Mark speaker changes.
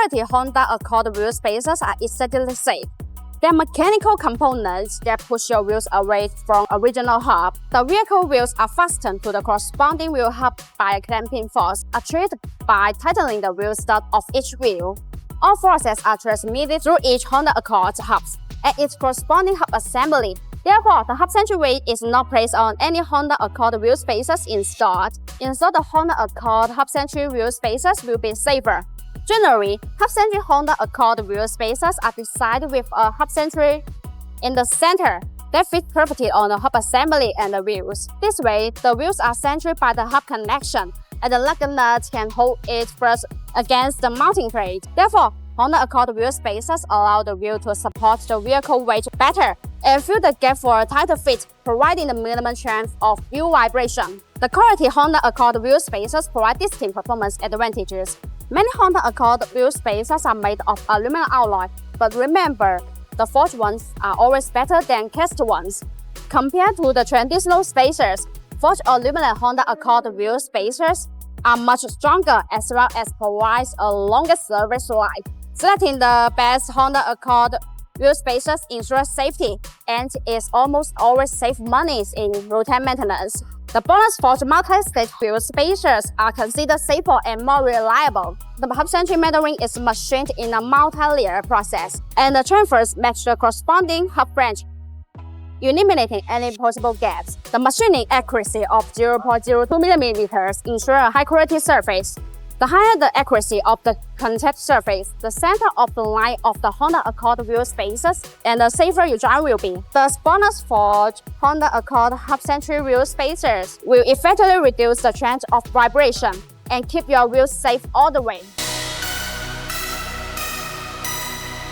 Speaker 1: quality Honda Accord wheel spacers are aesthetically safe. They are mechanical components that push your wheels away from original hub. The vehicle wheels are fastened to the corresponding wheel hub by a clamping force, achieved by tightening the wheel stud of each wheel. All forces are transmitted through each Honda Accord hubs and its corresponding hub assembly. Therefore, the hub centric weight is not placed on any Honda Accord wheel spacers installed. Instead, the Honda Accord hub centric wheel spacers will be safer. Generally, hub-centric Honda Accord wheel spacers are designed with a hub centric in the center that fit perfectly on the hub assembly and the wheels. This way, the wheels are centered by the hub connection, and the lug nut can hold it first against the mounting plate. Therefore, Honda Accord wheel spacers allow the wheel to support the vehicle weight better and fill the gap for a tighter fit, providing the minimum chance of wheel vibration. The quality Honda Accord wheel spacers provide distinct performance advantages. Many Honda Accord wheel spacers are made of aluminum alloy, but remember, the forged ones are always better than cast ones. Compared to the traditional spacers, forged aluminum Honda Accord wheel spacers are much stronger as well as provides a longer service life. Selecting the best Honda Accord wheel spacers ensures safety and is almost always save money in routine maintenance. The BONOSS forged multi-stage wheel spacers are considered safer and more reliable. The hub-centric metering is machined in a multi-layer process, and the chamfers match the corresponding hub branch, eliminating any possible gaps. The machining accuracy of 0.02 mm ensures a high-quality surface. The higher the accuracy of the contact surface, the center of the line of the Honda Accord wheel spacers, and the safer your drive will be. Thus, BONOSS forged Honda Accord hub-centric wheel spacers will effectively reduce the chance of vibration and keep your wheels safe all the way.